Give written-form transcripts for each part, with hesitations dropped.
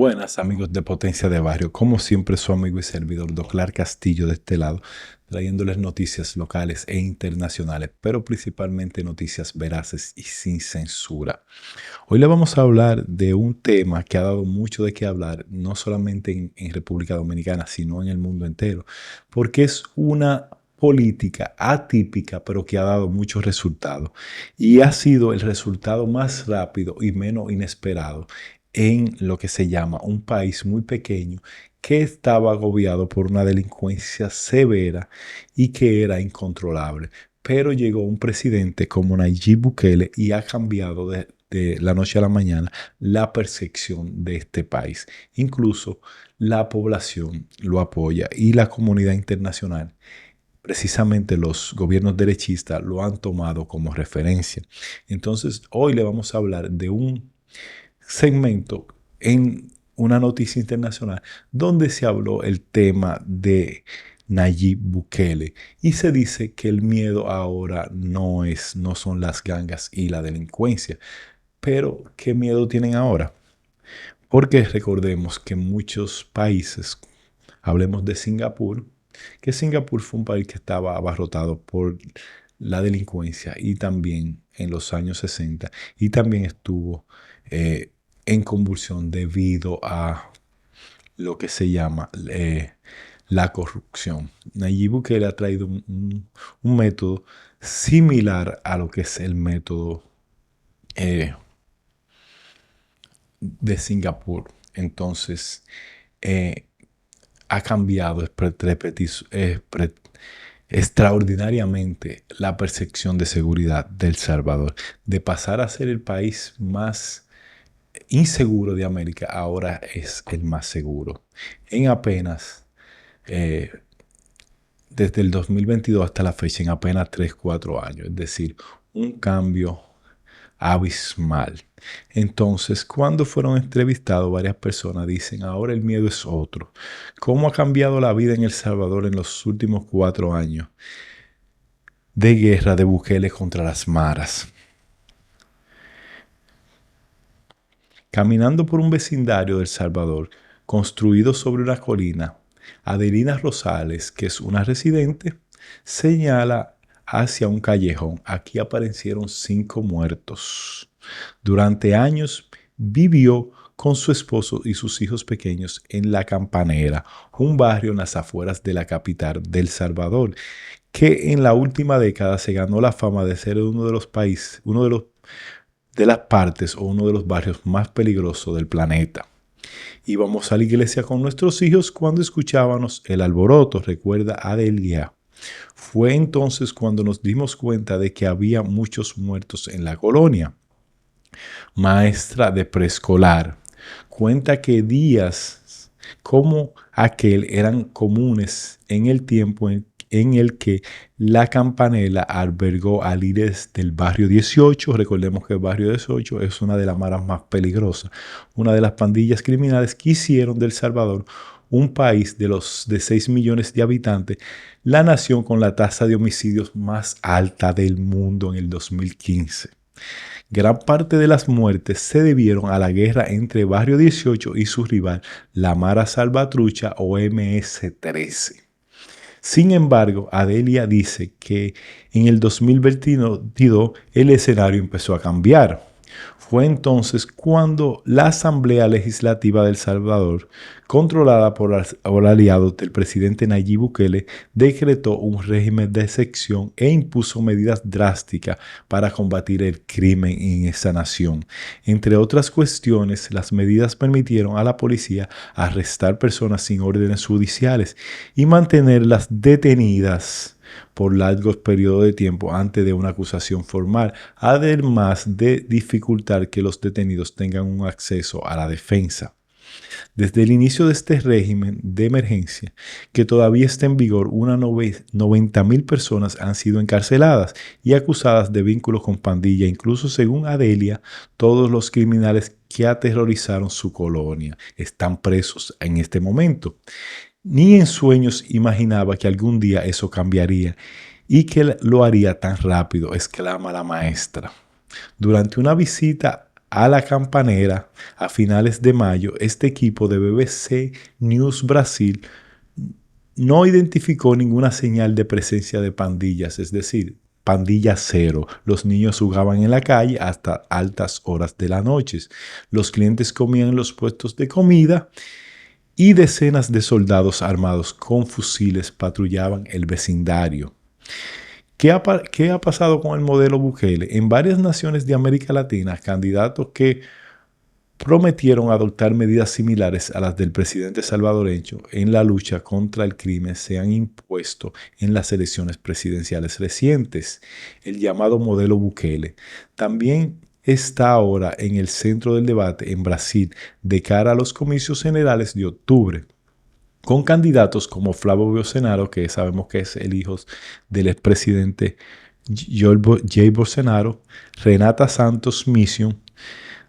Buenas amigos de Potencia de Barrio, como siempre su amigo y servidor Doclar Castillo de este lado, trayéndoles noticias locales e internacionales, pero principalmente noticias veraces y sin censura. Hoy le vamos a hablar de un tema que ha dado mucho de qué hablar, no solamente en República Dominicana, sino en el mundo entero, porque es una política atípica, pero que ha dado muchos resultados. Y ha sido el resultado más rápido y menos inesperado en lo que se llama un país muy pequeño que estaba agobiado por una delincuencia severa y que era incontrolable. Pero llegó un presidente como Nayib Bukele y ha cambiado de la noche a la mañana la percepción de este país. Incluso la población lo apoya y la comunidad internacional, precisamente los gobiernos derechistas, lo han tomado como referencia. Entonces, hoy le vamos a hablar de un segmento en una noticia internacional donde se habló el tema de Nayib Bukele y se dice que el miedo ahora no son las gangas y la delincuencia. Pero ¿qué miedo tienen ahora? Porque recordemos que muchos países, hablemos de Singapur, que Singapur fue un país que estaba abarrotado por la delincuencia y también en los años 60 y también estuvo eh, en convulsión debido a lo que se llama la corrupción. Nayib Bukele ha traído un método similar a lo que es el método eh, de Singapur. Entonces, eh, ha cambiado extraordinariamente la percepción de seguridad de El Salvador. De pasar a ser el país más inseguro de América, ahora es el más seguro. En apenas, eh, desde el 2022 hasta la fecha, en apenas 3 4 años. Es decir, un cambio abismal. Entonces, cuando fueron entrevistados, varias personas dicen, ahora el miedo es otro. ¿Cómo ha cambiado la vida en El Salvador en los últimos 4 años de guerra de Bukele contra las maras? Caminando por un vecindario de El Salvador, construido sobre una colina, Adelina Rosales, que es una residente, señala hacia un callejón. Aquí aparecieron 5 muertos. Durante años vivió con su esposo y sus hijos pequeños en La Campanera, un barrio en las afueras de la capital de El Salvador, que en la última década se ganó la fama de ser uno de los países, de las partes o uno de los barrios más peligrosos del planeta. Íbamos a la iglesia con nuestros hijos cuando escuchábamos el alboroto, recuerda Adelia. Fue entonces cuando nos dimos cuenta de que había muchos muertos en la colonia. Maestra de preescolar, cuenta que días como aquel eran comunes en el tiempo en el que la Campanela albergó a líderes del barrio 18. Recordemos que el barrio 18 es una de las maras más peligrosas, una de las pandillas criminales que hicieron de El Salvador un país de 6 millones de habitantes, la nación con la tasa de homicidios más alta del mundo en el 2015. Gran parte de las muertes se debieron a la guerra entre Barrio 18 y su rival, la Mara Salvatrucha o MS-13. Sin embargo, Adelia dice que en el 2022 el escenario empezó a cambiar. Fue entonces cuando la Asamblea Legislativa de El Salvador, controlada por aliados del presidente Nayib Bukele, decretó un régimen de excepción e impuso medidas drásticas para combatir el crimen en esa nación. Entre otras cuestiones, las medidas permitieron a la policía arrestar personas sin órdenes judiciales y mantenerlas detenidas por largos periodos de tiempo antes de una acusación formal, además de dificultar que los detenidos tengan un acceso a la defensa. Desde el inicio de este régimen de emergencia, que todavía está en vigor, unas 90,000 personas han sido encarceladas y acusadas de vínculos con pandilla. Incluso según Adelia, todos los criminales que aterrorizaron su colonia están presos en este momento. Ni en sueños imaginaba que algún día eso cambiaría y que lo haría tan rápido, exclama la maestra. Durante una visita a la Campanera a finales de mayo, este equipo de BBC News Brasil no identificó ninguna señal de presencia de pandillas, es decir, pandilla cero. Los niños jugaban en la calle hasta altas horas de la noche. Los clientes comían en los puestos de comida y decenas de soldados armados con fusiles patrullaban el vecindario. ¿Qué ha pasado con el modelo Bukele? En varias naciones de América Latina, candidatos que prometieron adoptar medidas similares a las del presidente salvadoreño en la lucha contra el crimen se han impuesto en las elecciones presidenciales recientes, el llamado modelo Bukele. También está ahora en el centro del debate en Brasil de cara a los comicios generales de octubre, con candidatos como Flávio Bolsonaro, que sabemos que es el hijo del expresidente Jair Bolsonaro, Renata Santos Mission,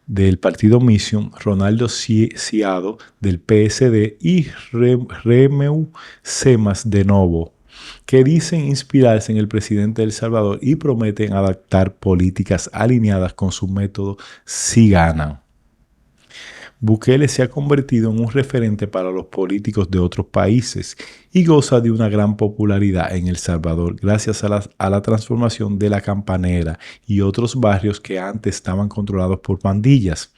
del partido Mission, Ronaldo Ciado del PSD y Remeu Semas de Novo, que dicen inspirarse en el presidente de El Salvador y prometen adaptar políticas alineadas con su método si ganan. Bukele se ha convertido en un referente para los políticos de otros países y goza de una gran popularidad en El Salvador gracias a la transformación de La Campanera y otros barrios que antes estaban controlados por pandillas.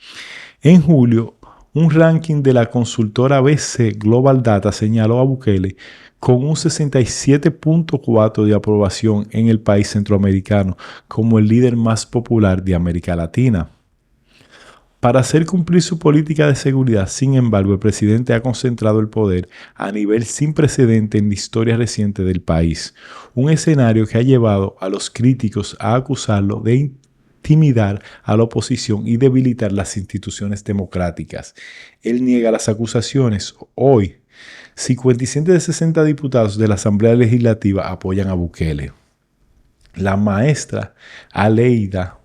En julio, un ranking de la consultora BC Global Data señaló a Bukele con un 67.4 de aprobación en el país centroamericano como el líder más popular de América Latina. Para hacer cumplir su política de seguridad, sin embargo, el presidente ha concentrado el poder a nivel sin precedente en la historia reciente del país, un escenario que ha llevado a los críticos a acusarlo de intimidar a la oposición y debilitar las instituciones democráticas. Él niega las acusaciones. Hoy, 57 de 60 diputados de la Asamblea Legislativa apoyan a Bukele. La maestra Aleida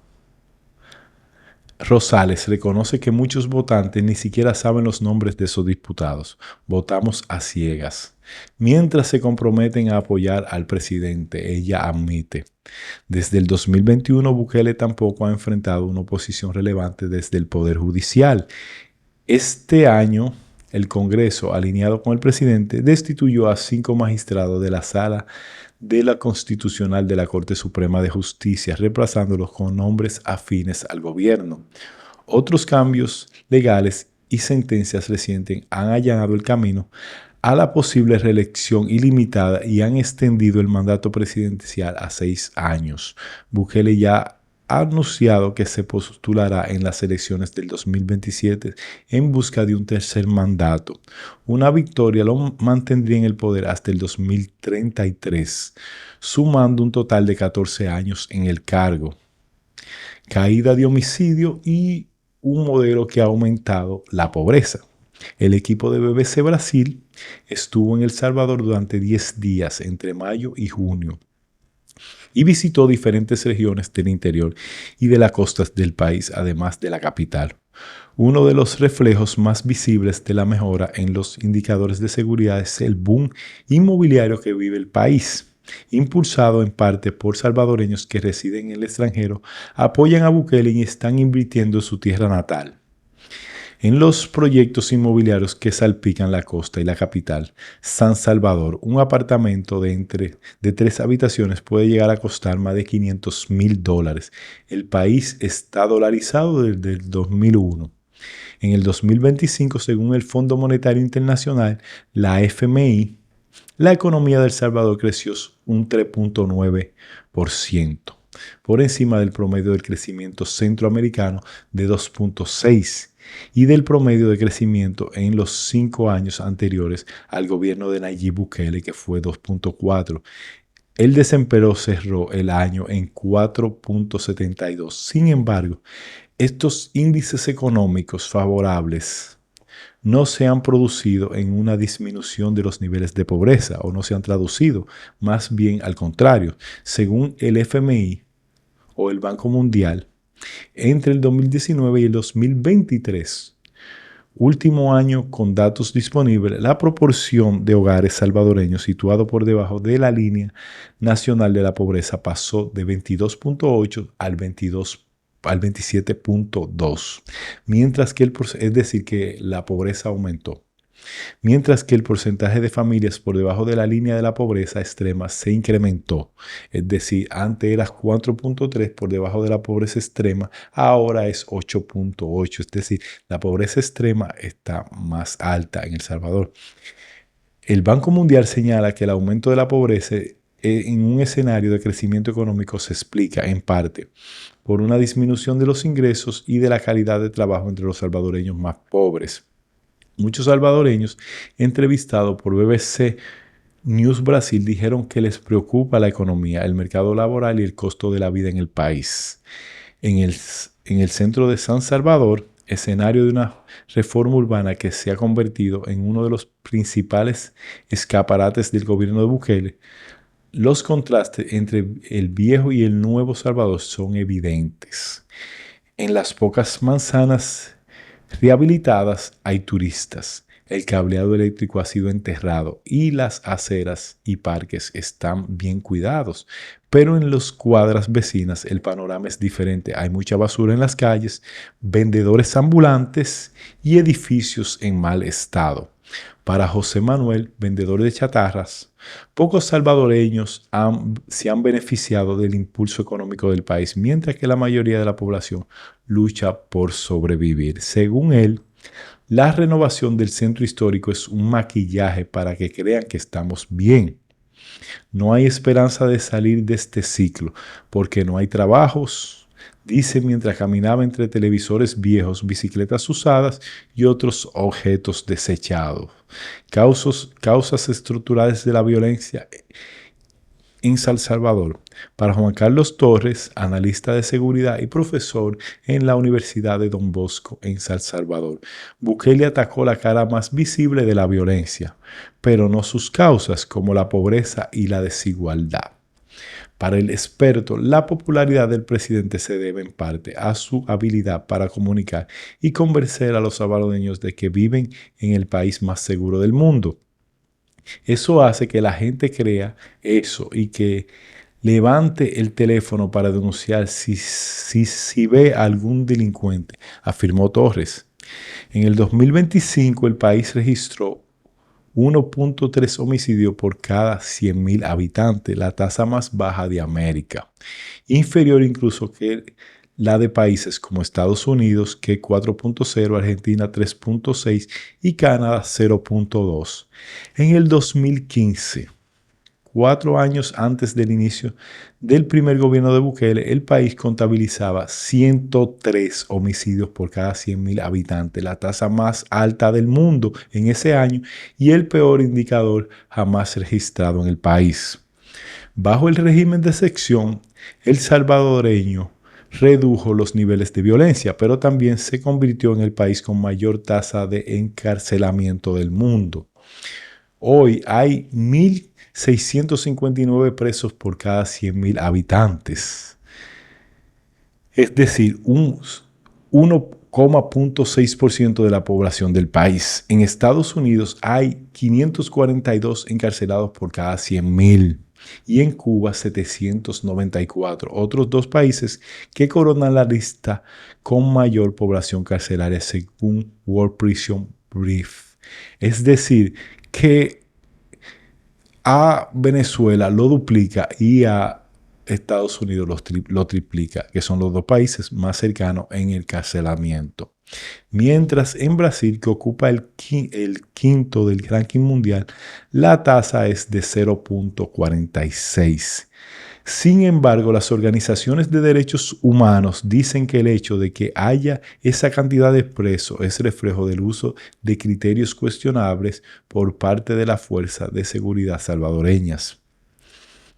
Rosales reconoce que muchos votantes ni siquiera saben los nombres de esos diputados. Votamos a ciegas. Mientras se comprometen a apoyar al presidente, ella admite. Desde el 2021, Bukele tampoco ha enfrentado una oposición relevante desde el Poder Judicial. Este año, el Congreso, alineado con el presidente, destituyó a 5 magistrados de la Sala de la Constitucional de la Corte Suprema de Justicia, reemplazándolos con nombres afines al gobierno. Otros cambios legales y sentencias recientes han allanado el camino a la posible reelección ilimitada y han extendido el mandato presidencial a 6 años. Bukele ya ha anunciado que se postulará en las elecciones del 2027 en busca de un tercer mandato. Una victoria lo mantendría en el poder hasta el 2033, sumando un total de 14 años en el cargo. Caída de homicidio y un modelo que ha aumentado la pobreza. El equipo de BBC Brasil estuvo en El Salvador durante 10 días entre mayo y junio y visitó diferentes regiones del interior y de las costas del país, además de la capital. Uno de los reflejos más visibles de la mejora en los indicadores de seguridad es el boom inmobiliario que vive el país. Impulsado en parte por salvadoreños que residen en el extranjero, apoyan a Bukele y están invirtiendo en su tierra natal. En los proyectos inmobiliarios que salpican la costa y la capital, San Salvador, un apartamento de 3 habitaciones puede llegar a costar más de $500,000. El país está dolarizado desde el 2001. En el 2025, según el Fondo Monetario Internacional, la FMI, la economía de El Salvador creció un 3.9%, por encima del promedio del crecimiento centroamericano de 2.6% y del promedio de crecimiento en los 5 años anteriores al gobierno de Nayib Bukele, que fue 2.4%. El desempleo cerró el año en 4.72%. Sin embargo, estos índices económicos favorables no se han producido en una disminución de los niveles de pobreza o no se han traducido, más bien al contrario. Según el FMI o el Banco Mundial, entre el 2019 y el 2023, último año con datos disponibles, la proporción de hogares salvadoreños situados por debajo de la línea nacional de la pobreza pasó de 22.8 al 22%. al 27.2, mientras que es decir, que la pobreza aumentó. Mientras que el porcentaje de familias por debajo de la línea de la pobreza extrema se incrementó. Es decir, antes era 4.3 por debajo de la pobreza extrema, ahora es 8.8. Es decir, la pobreza extrema está más alta en El Salvador. El Banco Mundial señala que el aumento de la pobreza en un escenario de crecimiento económico se explica, en parte, por una disminución de los ingresos y de la calidad de trabajo entre los salvadoreños más pobres. Muchos salvadoreños entrevistados por BBC News Brasil dijeron que les preocupa la economía, el mercado laboral y el costo de la vida en el país. En el centro de San Salvador, escenario de una reforma urbana que se ha convertido en uno de los principales escaparates del gobierno de Bukele, los contrastes entre el viejo y el nuevo Salvador son evidentes. En las pocas manzanas rehabilitadas hay turistas. El cableado eléctrico ha sido enterrado y las aceras y parques están bien cuidados. Pero en las cuadras vecinas el panorama es diferente. Hay mucha basura en las calles, vendedores ambulantes y edificios en mal estado. Para José Manuel, vendedor de chatarras, pocos salvadoreños se han beneficiado del impulso económico del país, mientras que la mayoría de la población lucha por sobrevivir. Según él, la renovación del centro histórico es un maquillaje para que crean que estamos bien. No hay esperanza de salir de este ciclo, porque no hay trabajos, dice mientras caminaba entre televisores viejos, bicicletas usadas y otros objetos desechados. Causas estructurales de la violencia en San Salvador. Para Juan Carlos Torres, analista de seguridad y profesor en la Universidad de Don Bosco en San Salvador, Bukele atacó la cara más visible de la violencia, pero no sus causas como la pobreza y la desigualdad. Para el experto, la popularidad del presidente se debe en parte a su habilidad para comunicar y convencer a los salvadoreños de que viven en el país más seguro del mundo. Eso hace que la gente crea eso y que levante el teléfono para denunciar si ve a algún delincuente, afirmó Torres. En el 2025 el país registró 1.3 homicidios por cada 100.000 habitantes, la tasa más baja de América, inferior incluso que la de países como Estados Unidos, que 4.0, Argentina 3.6 y Canadá 0.2. En el 2015, 4 años antes del inicio del primer gobierno de Bukele, el país contabilizaba 103 homicidios por cada 100.000 habitantes, la tasa más alta del mundo en ese año y el peor indicador jamás registrado en el país. Bajo el régimen de excepción, el salvadoreño redujo los niveles de violencia, pero también se convirtió en el país con mayor tasa de encarcelamiento del mundo. Hoy hay 1.659 presos por cada 100.000 habitantes. Es decir, un 1,6% de la población del país. En Estados Unidos hay 542 encarcelados por cada 100.000 y en Cuba 794. Otros dos países que coronan la lista con mayor población carcelaria según World Prison Brief. Es decir, que a Venezuela lo duplica y a Estados Unidos lo triplica, que son los dos países más cercanos en el encarcelamiento. Mientras en Brasil, que ocupa el quinto del ranking mundial, la tasa es de 0.46. Sin embargo, las organizaciones de derechos humanos dicen que el hecho de que haya esa cantidad de presos es reflejo del uso de criterios cuestionables por parte de la Fuerza de Seguridad salvadoreñas.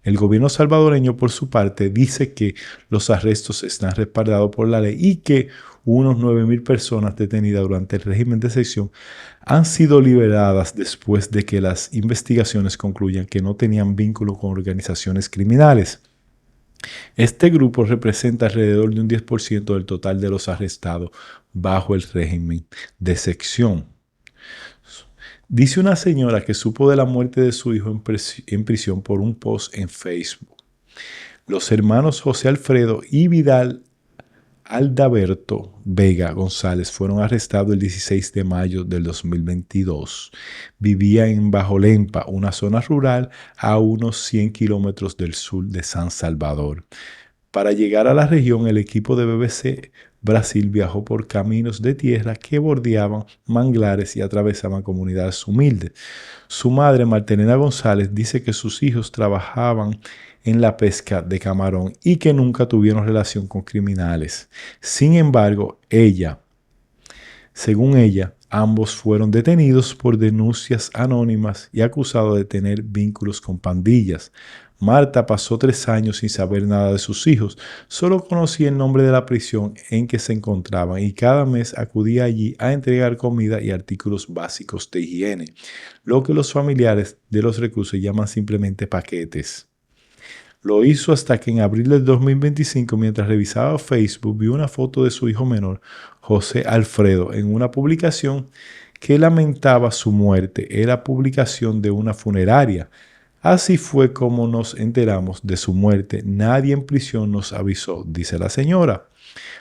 El gobierno salvadoreño, por su parte, dice que los arrestos están respaldados por la ley y que unos 9.000 personas detenidas durante el régimen de excepción han sido liberadas después de que las investigaciones concluyan que no tenían vínculo con organizaciones criminales. Este grupo representa alrededor de un 10% del total de los arrestados bajo el régimen de excepción. Dice una señora que supo de la muerte de su hijo en prisión por un post en Facebook. Los hermanos José Alfredo y Vidal Aldaberto Vega González fueron arrestados el 16 de mayo del 2022. Vivía en Bajo Lempa, una zona rural a unos 100 kilómetros del sur de San Salvador. Para llegar a la región, el equipo de BBC Brasil viajó por caminos de tierra que bordeaban manglares y atravesaban comunidades humildes. Su madre, Martelena González, dice que sus hijos trabajaban en la pesca de camarón y que nunca tuvieron relación con criminales. Sin embargo, según ella, ambos fueron detenidos por denuncias anónimas y acusados de tener vínculos con pandillas. Marta pasó 3 años sin saber nada de sus hijos, solo conocía el nombre de la prisión en que se encontraban y cada mes acudía allí a entregar comida y artículos básicos de higiene, lo que los familiares de los reclusos llaman simplemente paquetes. Lo hizo hasta que en abril del 2025, mientras revisaba Facebook, vio una foto de su hijo menor, José Alfredo, en una publicación que lamentaba su muerte. Era publicación de una funeraria. Así fue como nos enteramos de su muerte. Nadie en prisión nos avisó, dice la señora.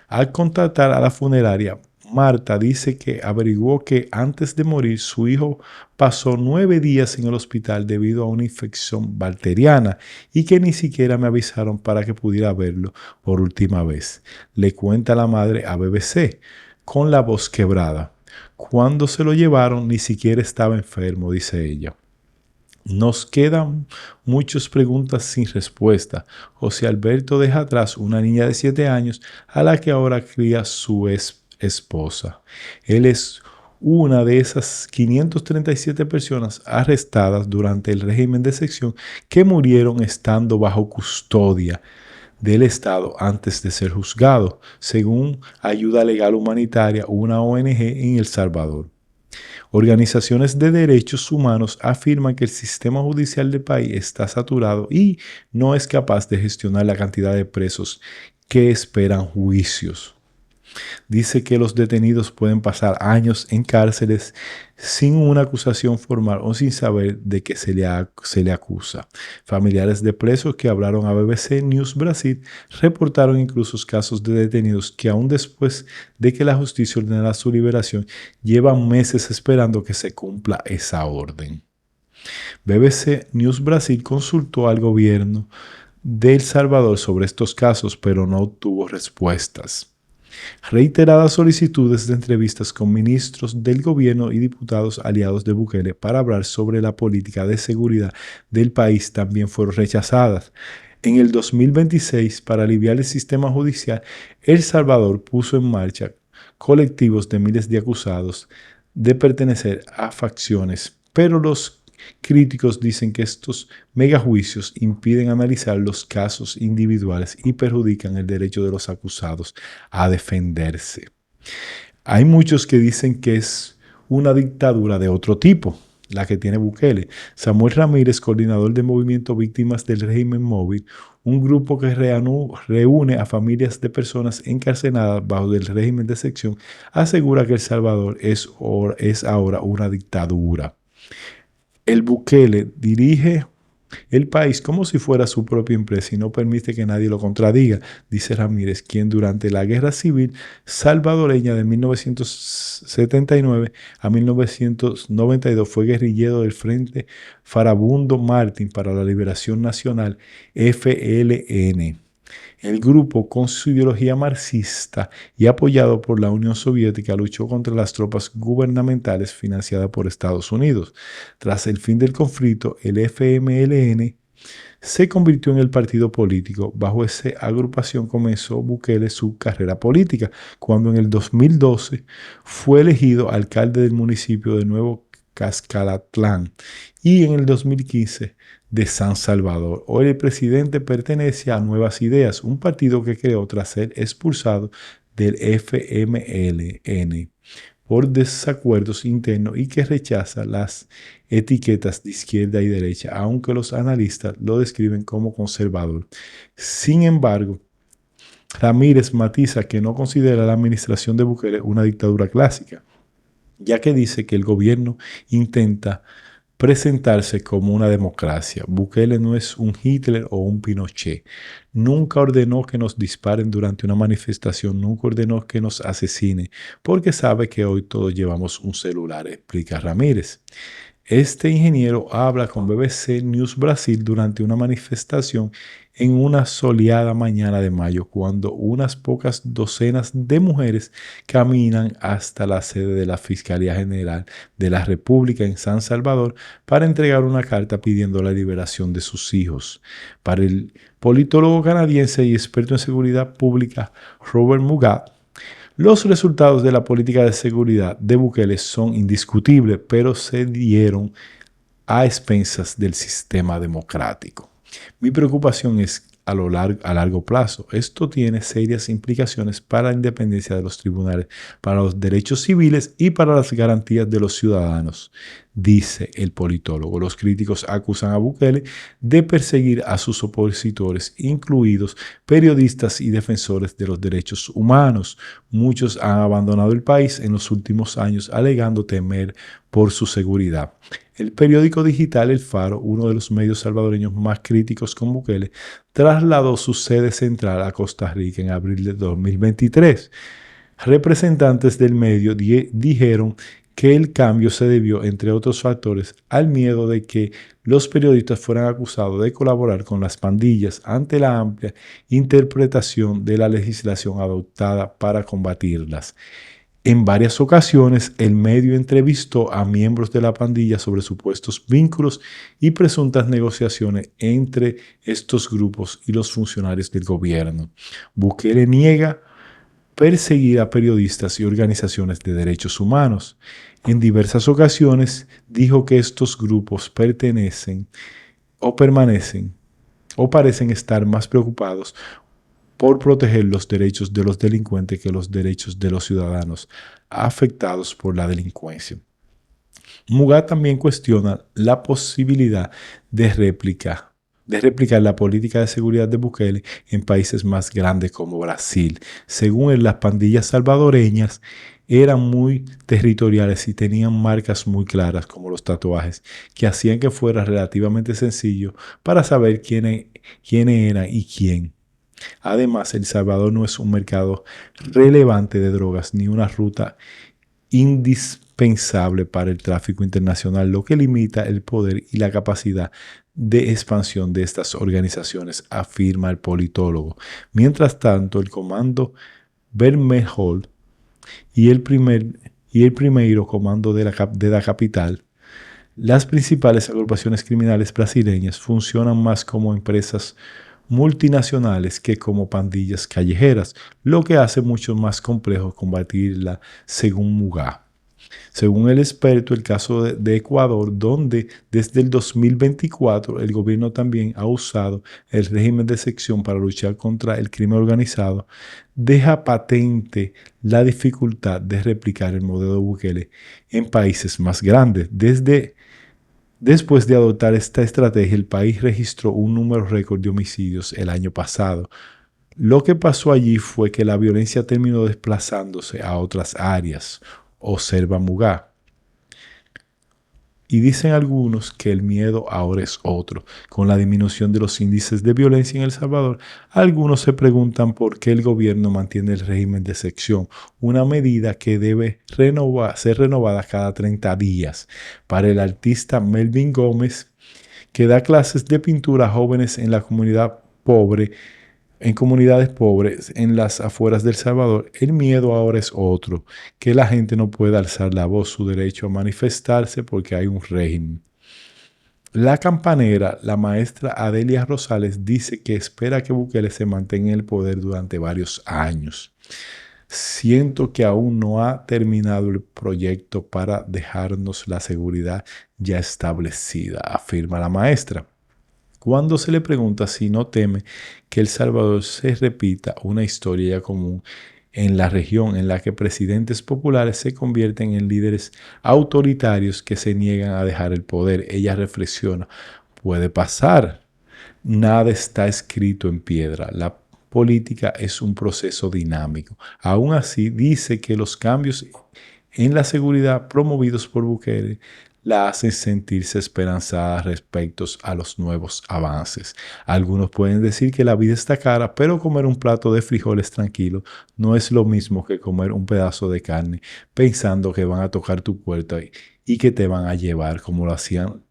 Al contactar a la funeraria, Marta dice que averiguó que antes de morir su hijo pasó 9 días en el hospital debido a una infección bacteriana y que ni siquiera me avisaron para que pudiera verlo por última vez. Le cuenta la madre a BBC con la voz quebrada. Cuando se lo llevaron ni siquiera estaba enfermo, dice ella. Nos quedan muchas preguntas sin respuesta. José Alberto deja atrás una niña de 7 años a la que ahora cría su esposa. Él es una de esas 537 personas arrestadas durante el régimen de excepción que murieron estando bajo custodia del Estado antes de ser juzgado, según Ayuda Legal Humanitaria, una ONG en El Salvador. Organizaciones de derechos humanos afirman que el sistema judicial del país está saturado y no es capaz de gestionar la cantidad de presos que esperan juicios. Dice que los detenidos pueden pasar años en cárceles sin una acusación formal o sin saber de qué se le acusa. Familiares de presos que hablaron a BBC News Brasil reportaron incluso casos de detenidos que aún después de que la justicia ordenara su liberación, llevan meses esperando que se cumpla esa orden. BBC News Brasil consultó al gobierno de El Salvador sobre estos casos, pero no obtuvo respuestas. Reiteradas solicitudes de entrevistas con ministros del gobierno y diputados aliados de Bukele para hablar sobre la política de seguridad del país también fueron rechazadas. En el 2026, para aliviar el sistema judicial, El Salvador puso en marcha colectivos de miles de acusados de pertenecer a facciones, pero los críticos dicen que estos megajuicios impiden analizar los casos individuales y perjudican el derecho de los acusados a defenderse. Hay muchos que dicen que es una dictadura de otro tipo, la que tiene Bukele. Samuel Ramírez, coordinador del movimiento Víctimas del Régimen Móvil, un grupo que reúne a familias de personas encarceladas bajo el régimen de excepción, asegura que El Salvador es ahora una dictadura. El Bukele dirige el país como si fuera su propia empresa y no permite que nadie lo contradiga, dice Ramírez, quien durante la Guerra Civil salvadoreña de 1979 a 1992 fue guerrillero del Frente Farabundo Martín para la Liberación Nacional, FLN. El grupo, con su ideología marxista y apoyado por la Unión Soviética, luchó contra las tropas gubernamentales financiadas por Estados Unidos. Tras el fin del conflicto, el FMLN se convirtió en el partido político. Bajo esa agrupación comenzó Bukele su carrera política, cuando en el 2012 fue elegido alcalde del municipio de Nuevo Cascalatlán y en el 2015 de San Salvador. Hoy el presidente pertenece a Nuevas Ideas, un partido que creó tras ser expulsado del FMLN por desacuerdos internos y que rechaza las etiquetas de izquierda y derecha, aunque los analistas lo describen como conservador. Sin embargo, Ramírez matiza que no considera la administración de Bukele una dictadura clásica, ya que dice que el gobierno intenta presentarse como una democracia. Bukele no es un Hitler o un Pinochet. Nunca ordenó que nos disparen durante una manifestación, nunca ordenó que nos asesinen, porque sabe que hoy todos llevamos un celular, explica Ramírez. Este ingeniero habla con BBC News Brasil durante una manifestación en una soleada mañana de mayo, cuando unas pocas docenas de mujeres caminan hasta la sede de la Fiscalía General de la República en San Salvador para entregar una carta pidiendo la liberación de sus hijos. Para el politólogo canadiense y experto en seguridad pública Robert Mugabe, los resultados de la política de seguridad de Bukele son indiscutibles, pero se dieron a expensas del sistema democrático. Mi preocupación es a largo plazo. Esto tiene serias implicaciones para la independencia de los tribunales, para los derechos civiles y para las garantías de los ciudadanos, dice el politólogo. Los críticos acusan a Bukele de perseguir a sus opositores, incluidos periodistas y defensores de los derechos humanos. Muchos han abandonado el país en los últimos años alegando temer por su seguridad. El periódico digital El Faro, uno de los medios salvadoreños más críticos con Bukele, trasladó su sede central a Costa Rica en abril de 2023. Representantes del medio dijeron que el cambio se debió, entre otros factores, al miedo de que los periodistas fueran acusados de colaborar con las pandillas ante la amplia interpretación de la legislación adoptada para combatirlas. En varias ocasiones, el medio entrevistó a miembros de la pandilla sobre supuestos vínculos y presuntas negociaciones entre estos grupos y los funcionarios del gobierno. Bukele niega perseguir a periodistas y organizaciones de derechos humanos. En diversas ocasiones dijo que estos grupos pertenecen o permanecen o parecen estar más preocupados por proteger los derechos de los delincuentes que los derechos de los ciudadanos afectados por la delincuencia. Mugabe también cuestiona la posibilidad de replicar la política de seguridad de Bukele en países más grandes como Brasil. Según él, las pandillas salvadoreñas eran muy territoriales y tenían marcas muy claras, como los tatuajes, que hacían que fuera relativamente sencillo para saber quién era y quién. Además, El Salvador no es un mercado relevante de drogas ni una ruta indispensable para el tráfico internacional, lo que limita el poder y la capacidad de expansión de estas organizaciones, afirma el politólogo. Mientras tanto, el Comando Bermejo y el primero Comando de la capital, las principales agrupaciones criminales brasileñas, funcionan más como empresas multinacionales que como pandillas callejeras, lo que hace mucho más complejo combatirla, según Mugabe. Según el experto, el caso de Ecuador, donde desde el 2024 el gobierno también ha usado el régimen de excepción para luchar contra el crimen organizado, deja patente la dificultad de replicar el modelo de Bukele en países más grandes. Después de adoptar esta estrategia, el país registró un número récord de homicidios el año pasado. Lo que pasó allí fue que la violencia terminó desplazándose a otras áreas, observa Mugabe. Y dicen algunos que el miedo ahora es otro. Con la disminución de los índices de violencia en El Salvador, algunos se preguntan por qué el gobierno mantiene el régimen de excepción, una medida que debe ser renovada cada 30 días. Para el artista Melvin Gómez, que da clases de pintura a jóvenes en comunidades pobres en las afueras de El Salvador, el miedo ahora es otro, que la gente no puede alzar la voz, su derecho a manifestarse porque hay un régimen. La campanera, la maestra Adelia Rosales, dice que espera que Bukele se mantenga en el poder durante varios años. Siento que aún no ha terminado el proyecto para dejarnos la seguridad ya establecida, afirma la maestra. Cuando se le pregunta si no teme que El Salvador se repita una historia ya común en la región en la que presidentes populares se convierten en líderes autoritarios que se niegan a dejar el poder, ella reflexiona: puede pasar. Nada está escrito en piedra. La política es un proceso dinámico. Aún así, dice que los cambios en la seguridad promovidos por Bukele la hacen sentirse esperanzada respecto a los nuevos avances. Algunos pueden decir que la vida está cara, pero comer un plato de frijoles tranquilo no es lo mismo que comer un pedazo de carne pensando que van a tocar tu puerta y que te van a llevar como lo hacían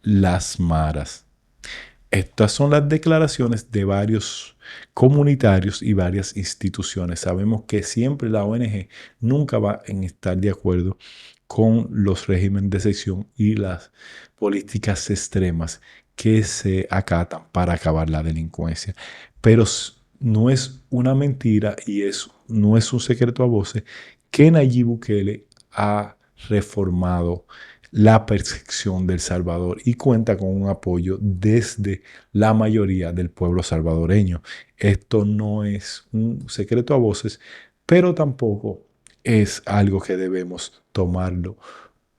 las maras. Estas son las declaraciones de varios comunitarios y varias instituciones. Sabemos que siempre la ONG nunca va a estar de acuerdo con los regímenes de excepción y las políticas extremas que se acatan para acabar la delincuencia. Pero no es una mentira y no es un secreto a voces que Nayib Bukele ha reformado la percepción del Salvador y cuenta con un apoyo desde la mayoría del pueblo salvadoreño. Esto no es un secreto a voces, pero tampoco es algo que debemos tomarlo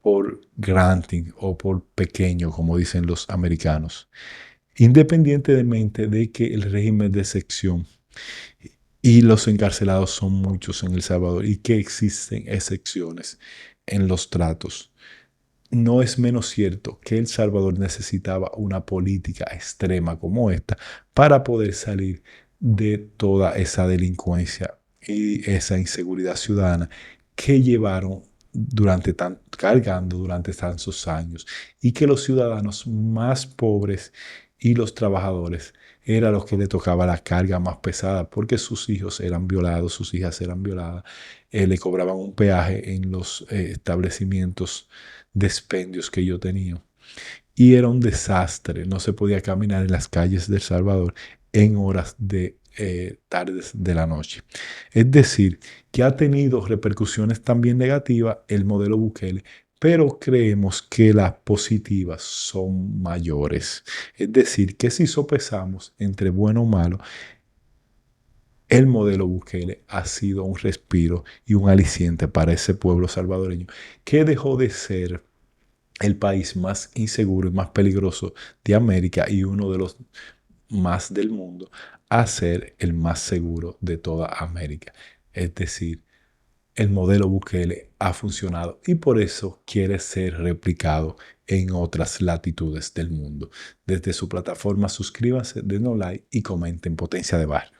por granting o por pequeño, como dicen los americanos. Independientemente de que el régimen de excepción y los encarcelados son muchos en El Salvador y que existen excepciones en los tratos, no es menos cierto que El Salvador necesitaba una política extrema como esta para poder salir de toda esa delincuencia y esa inseguridad ciudadana que llevaron cargando durante tantos años y que los ciudadanos más pobres y los trabajadores era los que le tocaba la carga más pesada porque sus hijos eran violados, sus hijas eran violadas, le cobraban un peaje en los establecimientos de expendios que yo tenía. Y era un desastre, no se podía caminar en las calles de El Salvador en horas de tardes de la noche. Es decir, que ha tenido repercusiones también negativas el modelo Bukele, pero creemos que las positivas son mayores. Es decir, que si sopesamos entre bueno o malo, el modelo Bukele ha sido un respiro y un aliciente para ese pueblo salvadoreño que dejó de ser el país más inseguro y más peligroso de América y uno de los más del mundo a ser el más seguro de toda América. Es decir, el modelo Bukele ha funcionado y por eso quiere ser replicado en otras latitudes del mundo. Desde su plataforma suscríbanse, den like y comenten Potencia de Barrio.